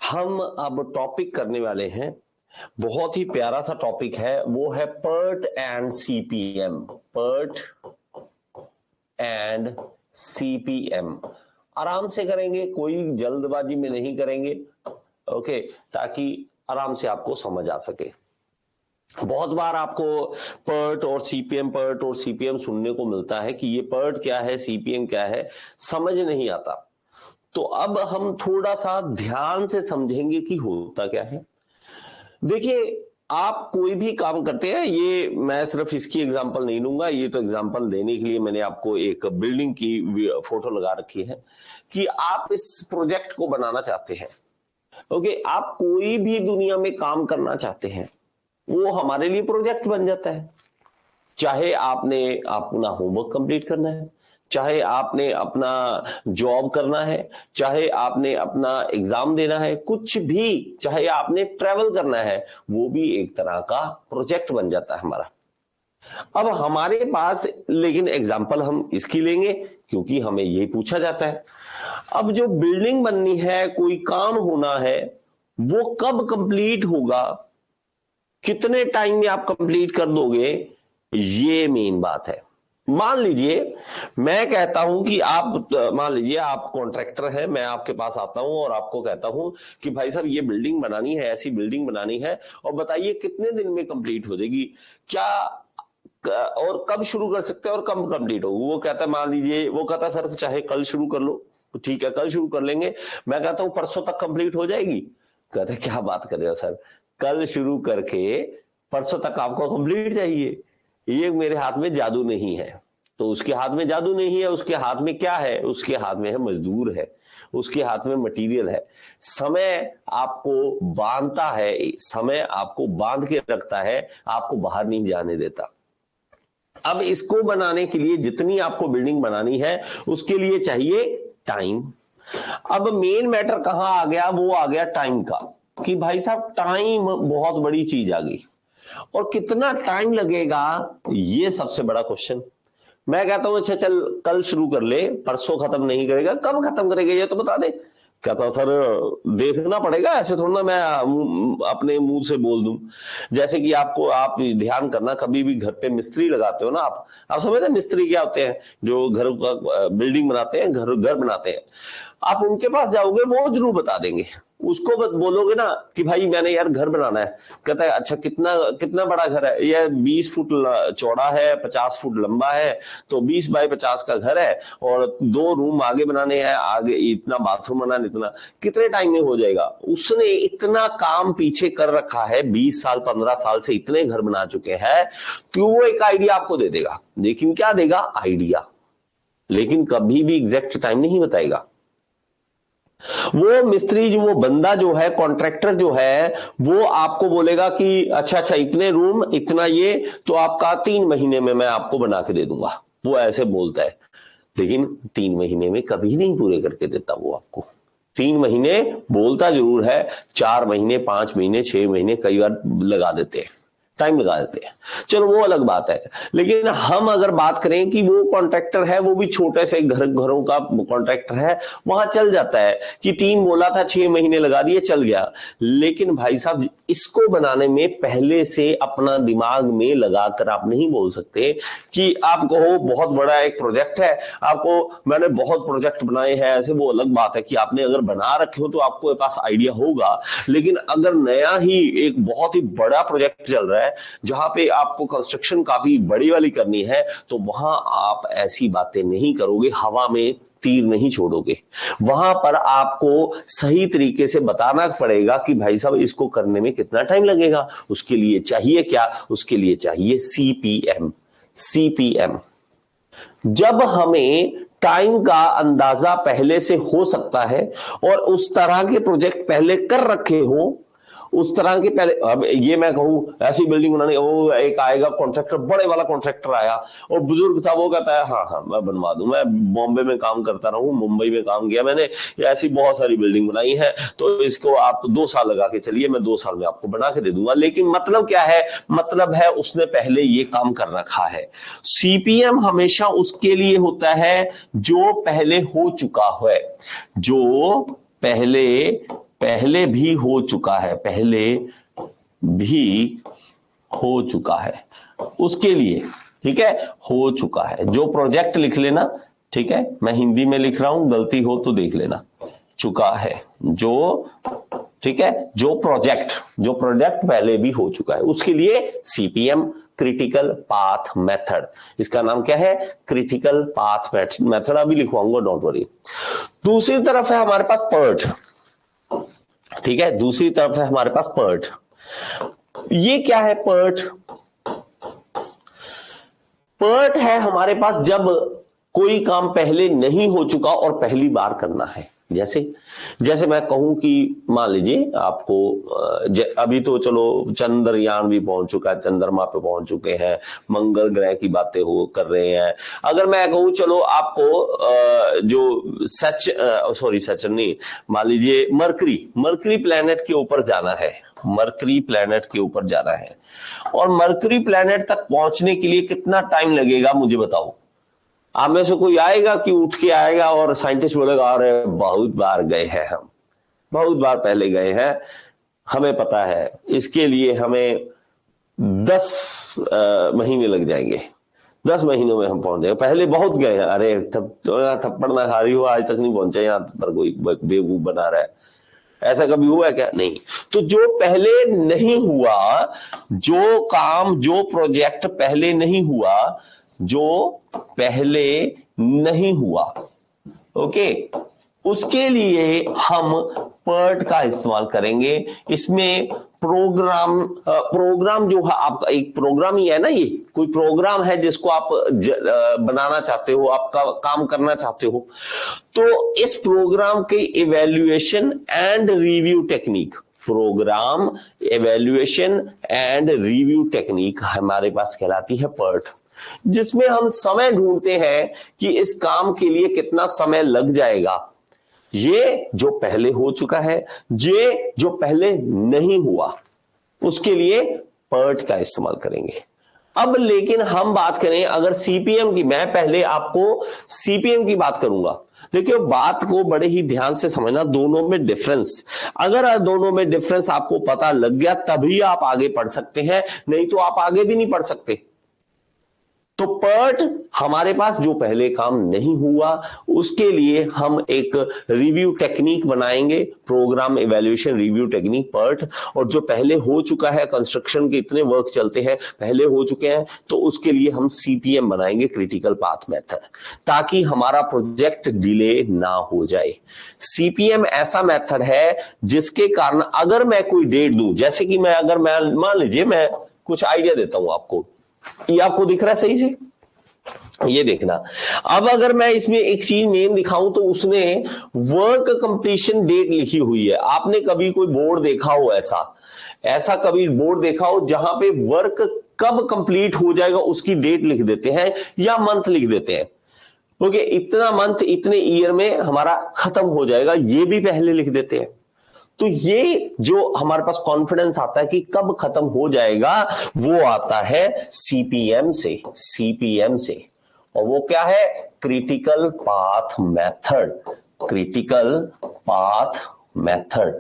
हम अब टॉपिक करने वाले हैं, बहुत ही प्यारा सा टॉपिक है, वो है PERT and CPM. PERT and CPM आराम से करेंगे, कोई जल्दबाजी में नहीं करेंगे, ओके, ताकि आराम से आपको समझ आ सके। बहुत बार आपको पर्ट और सीपीएम सुनने को मिलता है कि ये पर्ट क्या है, सीपीएम क्या है, समझ नहीं आता। तो अब हम थोड़ा सा ध्यान से समझेंगे कि होता क्या है। देखिए, आप कोई भी काम करते हैं, ये मैं सिर्फ इसकी एग्जांपल नहीं लूंगा, ये तो एग्जांपल देने के लिए मैंने आपको एक बिल्डिंग की फोटो लगा रखी है कि आप इस प्रोजेक्ट को बनाना चाहते हैं। ओके, आप कोई भी दुनिया में काम करना चाहते हैं, वो हमारे लिए प्रोजेक्ट बन जाता है। चाहे आपने अपना होमवर्क कंप्लीट करना है, चाहे आपने अपना जॉब करना है, चाहे आपने अपना एग्जाम देना है, कुछ भी, चाहे आपने ट्रेवल करना है, वो भी एक तरह का प्रोजेक्ट बन जाता है हमारा। अब हमारे पास लेकिन एग्जाम्पल हम इसकी लेंगे क्योंकि हमें यही पूछा जाता है। अब जो बिल्डिंग बननी है, कोई काम होना है, वो कब कंप्लीट होगा, कितने टाइम में आप कंप्लीट कर दोगे, ये मेन बात है। मान लीजिए मैं कहता हूं कि आप, मान लीजिए आप कॉन्ट्रैक्टर हैं, मैं आपके पास आता हूं और आपको कहता हूं कि भाई साहब ये बिल्डिंग बनानी है, ऐसी बिल्डिंग बनानी है, और बताइए कितने दिन में कंप्लीट हो जाएगी, क्या और कब शुरू कर सकते हैं और कब कंप्लीट होगी। वो कहता है, मान लीजिए वो कहता है सर चाहे कल शुरू कर लो, तो ठीक है कल शुरू कर लेंगे। मैं कहता हूं परसों तक कंप्लीट हो जाएगी। कहते हैं क्या बात कर रहे हो सर, कल शुरू करके परसों तक आपको कंप्लीट चाहिए, ये मेरे हाथ में जादू नहीं है। तो उसके हाथ में जादू नहीं है, उसके हाथ में क्या है, उसके हाथ में है मजदूर है, उसके हाथ में मटेरियल है। समय आपको बांधता है, समय आपको बांध के रखता है, आपको बाहर नहीं जाने देता। अब इसको बनाने के लिए जितनी आपको बिल्डिंग बनानी है उसके लिए चाहिए टाइम। अब मेन मैटर कहां आ गया, वो आ गया टाइम का, कि भाई साहब टाइम बहुत बड़ी चीज आ गई, और कितना टाइम लगेगा ये सबसे बड़ा क्वेश्चन। मैं कहता हूं अच्छा चल कल शुरू कर ले, परसों खत्म नहीं करेगा, कब खत्म करेगा ये तो बता दे। कहता सर देखना पड़ेगा, ऐसे थोड़ा ना मैं अपने मुंह से बोल दूं। जैसे कि आपको, आप ध्यान करना, कभी भी घर पे मिस्त्री लगाते हो ना, आप समझते हैं मिस्त्री क्या होते हैं, जो घर का बिल्डिंग बनाते हैं, घर बनाते हैं। आप उनके पास जाओगे, वो जरूर बता देंगे। उसको बोलोगे ना कि भाई मैंने यार घर बनाना है, कहता है अच्छा कितना कितना बड़ा घर है, ये 20 फुट चौड़ा है, 50 फुट लंबा है, तो 20 बाय 50 का घर है, और 2 रूम आगे बनाने हैं, आगे इतना बाथरूम बनाना, इतना कितने टाइम में हो जाएगा। उसने इतना काम पीछे कर रखा है, 20 साल 15 साल से इतने घर बना चुके हैं कि वो एक आइडिया आपको दे देगा। लेकिन क्या देगा, आइडिया, लेकिन कभी भी एग्जैक्ट टाइम नहीं बताएगा। वो मिस्त्री जो, वो बंदा जो है, कॉन्ट्रैक्टर जो है, वो आपको बोलेगा कि अच्छा अच्छा इतने रूम इतना ये, तो आपका 3 महीने में मैं आपको बना के दे दूंगा, वो ऐसे बोलता है। लेकिन 3 महीने में कभी नहीं पूरे करके देता वो आपको। 3 महीने बोलता जरूर है, 4 महीने 5 महीने 6 महीने कई बार लगा देते हैं, टाइम लगा देते हैं, चलो वो अलग बात है। लेकिन हम अगर बात करें कि वो कॉन्ट्रैक्टर है, वो भी छोटे से घरों का कॉन्ट्रैक्टर है, वहां चल जाता है कि 3 बोला था 6 महीने लगा दिए, चल गया। लेकिन भाई साहब इसको बनाने में पहले से अपना दिमाग में लगाकर आप नहीं बोल सकते कि आप कहो बहुत बड़ा एक प्रोजेक्ट है, आपको मैंने बहुत प्रोजेक्ट बनाए हैं ऐसे, वो अलग बात है कि आपने अगर बना रखे हो तो आपको पास आइडिया होगा। लेकिन अगर नया ही एक बहुत ही बड़ा प्रोजेक्ट चल रहा है, जहां पे आपको कंस्ट्रक्शन काफी बड़ी वाली करनी है, तो वहां आप ऐसी बातें नहीं करोगे, हवा में तीर नहीं छोड़ोगे। वहां पर आपको सही तरीके से बताना पड़ेगा कि भाई साहब इसको करने में कितना टाइम लगेगा, उसके लिए चाहिए क्या, उसके लिए चाहिए सीपीएम। सीपीएम, जब हमें टाइम का अंदाजा पहले से हो सकता है और उस तरह के प्रोजेक्ट पहले कर रखे हो, उस तरह के पहले, अब ये मैं कहूं ऐसी बिल्डिंग बनानी, वो एक आएगा कॉन्ट्रैक्टर, बड़े वाला कॉन्ट्रैक्टर आया और बुजुर्ग था, वो कहता है हाँ हाँ मैं बनवा दूं, मैं बॉम्बे में काम करता रहूं, मुंबई में काम किया मैंने, ऐसी बहुत सारी बिल्डिंग बनाई है, तो इसको आप 2 साल लगा के चलिए, मैं 2 साल में आपको बना के दे दूंगा। लेकिन मतलब क्या है, मतलब है उसने पहले ये काम कर रखा है। सीपीएम हमेशा उसके लिए होता है जो पहले हो चुका है, जो पहले पहले भी हो चुका है, पहले भी हो चुका है, उसके लिए, ठीक है, हो चुका है। जो प्रोजेक्ट लिख लेना, ठीक है, मैं हिंदी में लिख रहा हूं, गलती हो तो देख लेना, चुका है, जो, ठीक है, जो प्रोजेक्ट पहले भी हो चुका है, उसके लिए सीपीएम, क्रिटिकल पाथ मेथड। इसका नाम क्या है? Critical path method. अभी लिखवाऊंगा, डोंट वरी। दूसरी तरफ है हमारे पास पर्ट, ठीक है, दूसरी तरफ है हमारे पास पर्ट। ये क्या है पर्ट? पर्ट है हमारे पास जब कोई काम पहले नहीं हो चुका और पहली बार करना है। जैसे मैं कहूं कि मान लीजिए आपको अभी तो चलो चंद्रयान भी पहुंच चुका है, चंद्रमा पे पहुंच चुके हैं, मंगल ग्रह की बातें कर रहे हैं। अगर मैं कहूं चलो आपको जो सच नहीं, मान लीजिए मरकरी प्लैनेट के ऊपर जाना है, मरकरी प्लैनेट के ऊपर जाना है, और मरकरी प्लैनेट तक पहुंचने के लिए कितना टाइम लगेगा मुझे बताओ। आप में से कोई आएगा कि उठ के आएगा और साइंटिस्ट बोलेगा अरे बहुत बार गए हैं, हम बहुत बार पहले गए हैं, हमें पता है, इसके लिए हमें 10 महीने लग जाएंगे, 10 महीनों में हम पहुंच जाएंगे, पहले बहुत गए हैं। अरे तब तो यहाँ थप्पड़ ना खा रही हो, आज तक नहीं पहुंचे, यहाँ पर कोई बेवकूफ बना रहा है। ऐसा कभी हुआ है क्या? नहीं। तो जो पहले नहीं हुआ, जो काम, जो प्रोजेक्ट पहले नहीं हुआ, जो पहले नहीं हुआ, ओके, उसके लिए हम पर्ट का इस्तेमाल करेंगे। इसमें प्रोग्राम जो है आपका, एक प्रोग्राम ही है ना, ये कोई प्रोग्राम है जिसको आप बनाना चाहते हो, आपका काम करना चाहते हो, तो इस प्रोग्राम के evaluation and review technique, programme evaluation and review technique हमारे पास कहलाती है पर्ट, जिसमें हम समय ढूंढते हैं कि इस काम के लिए कितना समय लग जाएगा। ये जो पहले हो चुका है, ये जो पहले नहीं हुआ, उसके लिए पर्ट का इस्तेमाल करेंगे। अब लेकिन हम बात करें अगर सीपीएम की, मैं पहले आपको सीपीएम की बात करूंगा। देखिए बात को बड़े ही ध्यान से समझना, दोनों में डिफरेंस, अगर दोनों में डिफरेंस आपको पता लग गया तभी आप आगे पढ़ सकते हैं, नहीं तो आप आगे भी नहीं पढ़ सकते। तो पर्ट हमारे पास जो पहले काम नहीं हुआ, उसके लिए हम एक रिव्यू टेक्निक बनाएंगे, programme evaluation review technique PERT. और जो पहले हो चुका है, कंस्ट्रक्शन के इतने वर्क चलते हैं, पहले हो चुके हैं, तो उसके लिए हम सीपीएम बनाएंगे, क्रिटिकल पाथ मेथड, ताकि हमारा प्रोजेक्ट डिले ना हो जाए। सीपीएम ऐसा मेथड है जिसके कारण अगर मैं कोई डेट दूं, जैसे कि मैं मान लीजिए मैं कुछ आइडिया देता हूं आपको, ये आपको दिख रहा है सही से, ये देखना। अब अगर मैं इसमें एक चीज मेन दिखाऊं तो उसने वर्क कंप्लीशन डेट लिखी हुई है। आपने कभी कोई बोर्ड देखा हो, ऐसा कभी बोर्ड देखा हो जहां पे वर्क कब कंप्लीट हो जाएगा उसकी डेट लिख देते हैं या मंथ लिख देते हैं, ओके, इतना मंथ इतने ईयर में हमारा खत्म हो जाएगा, ये भी पहले लिख देते हैं। तो ये जो हमारे पास कॉन्फिडेंस आता है कि कब खत्म हो जाएगा, वो आता है सीपीएम से। और वो क्या है? Critical path method, critical path method.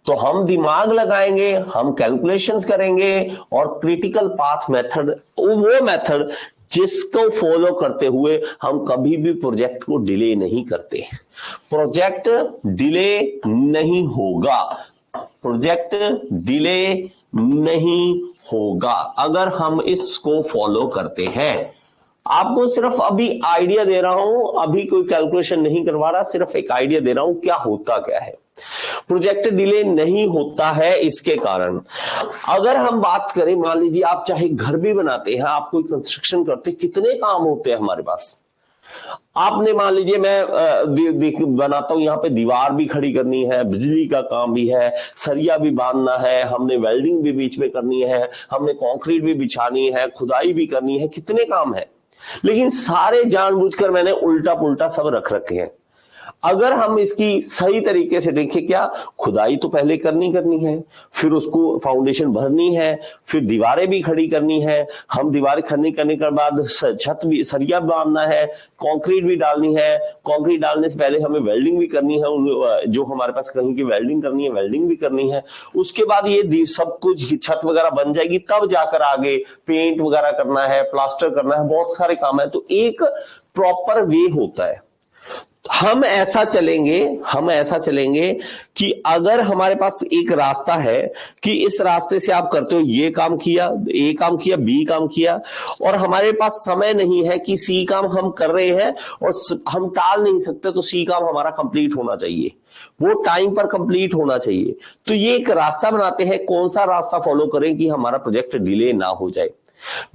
तो हम दिमाग लगाएंगे, हम कैलकुलेशंस करेंगे, और क्रिटिकल पाथ मेथड वो मेथड जिसको फॉलो करते हुए हम कभी भी प्रोजेक्ट को डिले नहीं करते। प्रोजेक्ट डिले नहीं होगा, प्रोजेक्ट डिले नहीं होगा अगर हम इसको फॉलो करते हैं। आपको सिर्फ अभी आइडिया दे रहा हूं, अभी कोई कैलकुलेशन नहीं करवा रहा, सिर्फ एक आइडिया दे रहा हूं क्या होता क्या है। प्रोजेक्ट डिले नहीं होता है इसके कारण, अगर हम बात करें, मान लीजिए आप चाहे घर भी बनाते हैं, आप कोई कंस्ट्रक्शन करते, कितने काम होते हैं हमारे पास। आपने मान लीजिए मैं बनाता हूं, यहां पे दीवार भी खड़ी करनी है, बिजली का काम भी है, सरिया भी बांधना है, हमने वेल्डिंग भी बीच में करनी है, हमने कंक्रीट भी बिछानी है, खुदाई भी करनी है, कितने काम है, लेकिन सारे जानबूझकर मैंने उल्टा पुल्टा सब रख रखे हैं। अगर हम इसकी सही तरीके से देखें, क्या खुदाई तो पहले करनी है, फिर उसको फाउंडेशन भरनी है, फिर दीवारें भी खड़ी करनी है, हम दीवारें खड़ी करने के बाद छत भी, सरिया बांधना है, कंक्रीट भी डालनी है, कंक्रीट डालने से पहले हमें वेल्डिंग भी करनी है, जो हमारे पास कहीं की वेल्डिंग करनी है वेल्डिंग भी करनी है। उसके बाद ये सब कुछ छत वगैरह बन जाएगी, तब जाकर आगे पेंट वगैरह करना है, प्लास्टर करना है, बहुत सारे काम है। तो एक प्रॉपर वे होता है। हम ऐसा चलेंगे कि अगर हमारे पास एक रास्ता है कि इस रास्ते से आप करते हो, ये काम किया, ए काम किया, बी काम किया, और हमारे पास समय नहीं है कि सी काम हम कर रहे हैं और हम टाल नहीं सकते, तो सी काम हमारा कंप्लीट होना चाहिए, वो टाइम पर कंप्लीट होना चाहिए। तो ये एक रास्ता बनाते हैं, कौन सा रास्ता फॉलो करें कि हमारा प्रोजेक्ट डिले ना हो जाए।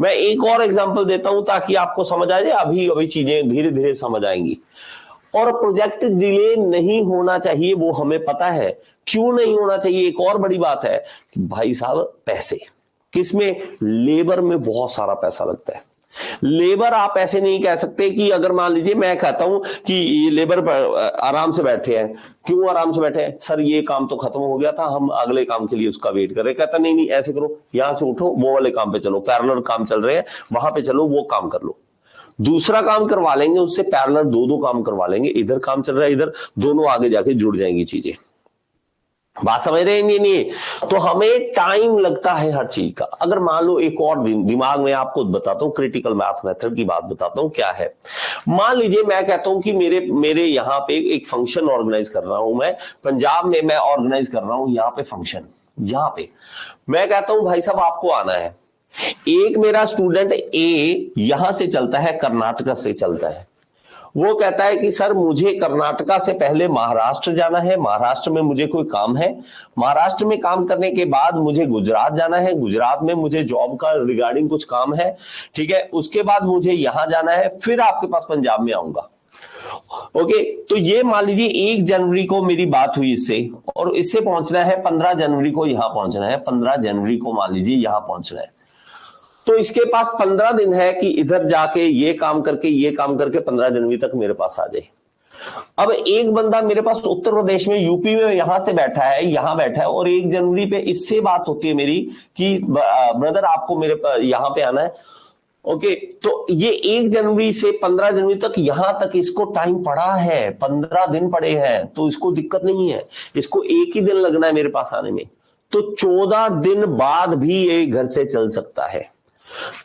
मैं एक और एग्जांपल देता हूं ताकि आपको समझ आ जाए, अभी चीजें धीरे धीरे समझ आएंगी। और प्रोजेक्ट डिले नहीं होना चाहिए, वो हमें पता है। क्यों नहीं होना चाहिए? एक और बड़ी बात है कि भाई साहब, पैसे किसमें? लेबर में बहुत सारा पैसा लगता है। लेबर आप ऐसे नहीं कह सकते कि अगर मान लीजिए मैं कहता हूं कि ये लेबर आराम से बैठे हैं। क्यों आराम से बैठे हैं? सर ये काम तो खत्म हो गया था, हम अगले काम के लिए उसका वेट कर रहे हैं। कहता नहीं नहीं, ऐसे करो, यहां से उठो, वो वाले काम पे चलो, पैरेलल काम चल रहे हैं, वहां पे चलो, वो काम कर लो। दूसरा काम करवा लेंगे उससे, पैरेलल दो काम करवा लेंगे, इधर काम चल रहा है, इधर, दोनों आगे जाके जुड़ जाएंगी चीजें। बात समझ रहे हैं? नहीं, तो हमें टाइम लगता है हर चीज का। अगर मान लो एक और दिमाग में आपको बताता हूं, क्रिटिकल मैथ मेथड की बात बताता हूं क्या है। मान लीजिए मैं कहता हूं कि मेरे यहां पे एक फंक्शन ऑर्गेनाइज कर रहा हूं, मैं पंजाब में मैं ऑर्गेनाइज कर रहा हूं यहां पे फंक्शन। यहां पे मैं कहता हूं भाई साहब आपको आना है। एक मेरा स्टूडेंट ए यहां से चलता है, कर्नाटक से चलता है। वो कहता है कि सर मुझे कर्नाटका से पहले महाराष्ट्र जाना है, महाराष्ट्र में मुझे कोई काम है, महाराष्ट्र में काम करने के बाद मुझे गुजरात जाना है, गुजरात में मुझे जॉब का रिगार्डिंग कुछ काम है, ठीक है, उसके बाद मुझे यहां जाना है, फिर आपके पास पंजाब में आऊंगा। ओके, तो ये मान लीजिए 1 जनवरी को मेरी बात हुई इससे, और इससे पहुंचना है 15 जनवरी को, यहां पहुंचना है 15 जनवरी को, मान लीजिए यहां पहुंचना है। तो इसके पास 15 दिन है कि इधर जाके ये काम करके 15 जनवरी तक मेरे पास आ जाए। अब एक बंदा मेरे पास उत्तर प्रदेश में, यूपी में यहां से बैठा है, यहां बैठा है, और 1 जनवरी पे इससे बात होती है मेरी कि ब्रदर आपको मेरे यहां पे आना है। ओके, तो ये 1 जनवरी से 15 जनवरी तक, यहां तक इसको टाइम पड़ा है, 15 दिन पड़े हैं, तो इसको दिक्कत नहीं है, इसको 1 ही दिन लगना है मेरे पास आने में। तो 14 दिन बाद भी ये घर से चल सकता है,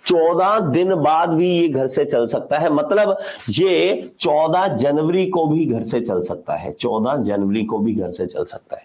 14 दिन बाद भी ये घर से चल सकता है। मतलब ये 14 जनवरी को भी घर से चल सकता है, 14 जनवरी को भी घर से चल सकता है।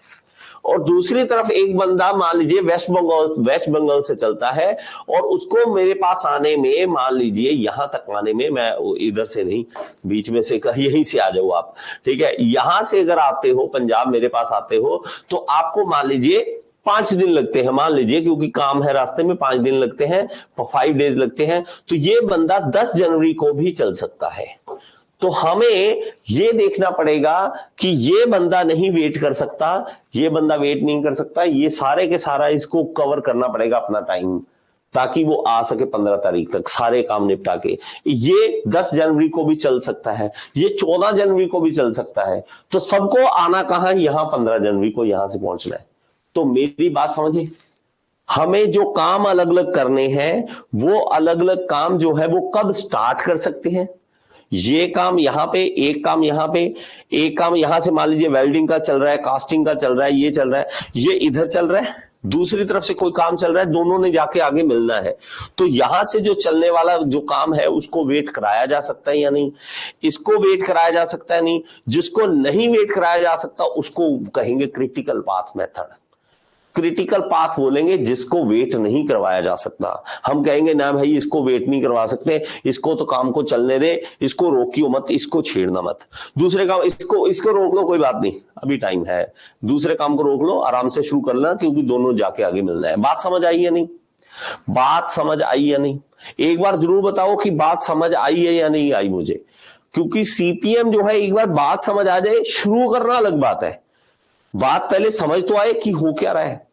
और दूसरी तरफ एक बंदा मान लीजिए वेस्ट बंगाल से चलता है, और उसको मेरे पास आने में, मान लीजिए यहां तक आने में, मैं इधर से नहीं, बीच में से यहीं से आ जाओ आप, ठीक है, यहां से अगर आते हो पंजाब मेरे पास आते हो, तो आपको मान लीजिए 5 दिन लगते हैं, मान लीजिए, क्योंकि काम है रास्ते में, 5 दिन लगते हैं, 5 डेज लगते हैं। तो ये बंदा 10 जनवरी को भी चल सकता है। तो हमें ये देखना पड़ेगा कि ये बंदा नहीं वेट कर सकता, ये बंदा वेट नहीं कर सकता, ये सारे के सारा इसको कवर करना पड़ेगा अपना टाइम, ताकि वो आ सके 15 तारीख तक सारे काम निपटा के। ये 10 जनवरी को भी चल सकता है, ये 14 जनवरी को भी चल सकता है। तो सबको आना कहां? यहां 15 जनवरी को यहां से पहुंचना है। तो मेरी बात समझिए, हमें जो काम अलग अलग करने हैं, वो अलग अलग काम जो है वो कब स्टार्ट कर सकते हैं। ये काम यहां पे, एक काम यहां पे, एक काम यहां से, मान लीजिए वेल्डिंग का चल रहा है, कास्टिंग का चल रहा है, ये चल रहा है, ये इधर चल रहा है, दूसरी तरफ से कोई काम चल रहा है, दोनों ने जाके आगे मिलना है। तो यहां से जो चलने वाला जो काम है उसको वेट कराया जा सकता है या नहीं? इसको वेट कराया जा सकता है नहीं। जिसको नहीं वेट कराया जा सकता उसको कहेंगे critical path method. Critical path बोलेंगे जिसको वेट नहीं करवाया जा सकता। हम कहेंगे ना भाई इसको वेट नहीं करवा सकते, इसको तो काम को चलने दे, इसको रोकियो मत, इसको छेड़ना मत। दूसरे काम इसको रोक लो, कोई बात नहीं, अभी टाइम है, दूसरे काम को रोक लो, आराम से शुरू करना, क्योंकि दोनों जाके आगे मिलना है। बात समझ आई या नहीं? बात समझ आई या नहीं? एक बार जरूर बताओ कि बात समझ आई है या नहीं आई मुझे, क्योंकि सीपीएम जो है, एक बार बात समझ आ जाए, शुरू करना अलग बात है, बात पहले समझ तो आए कि हो क्या रहा है।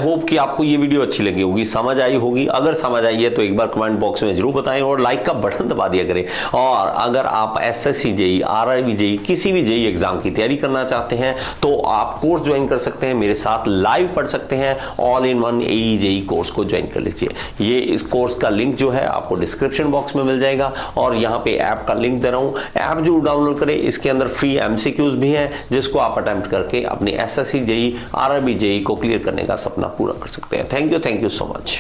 होप कि आपको ये वीडियो अच्छी लगी होगी, समझ आई होगी। अगर समझ आई है तो एक बार कमेंट बॉक्स में जरूर बताएं और लाइक का बटन दबा दिया करें। और अगर आप एसएससी जेई, आरआरबी जेई, किसी भी जेई एग्जाम की तैयारी करना चाहते हैं तो आप कोर्स ज्वाइन कर सकते हैं, मेरे साथ लाइव पढ़ सकते हैं। All in one AE JE course को ज्वाइन कर लीजिए। ये इस कोर्स का लिंक जो है आपको डिस्क्रिप्शन बॉक्स में मिल जाएगा और यहाँ पे ऐप का लिंक दे रहा हूँ, ऐप जरूर डाउनलोड करें। इसके अंदर फ्री एमसीक्यूज भी हैं जिसको आप अटेम्प्ट करके अपने एसएससी जेई, आरआरबी जेई को क्लियर करने का सपना पूरा कर सकते हैं। Thank you so much.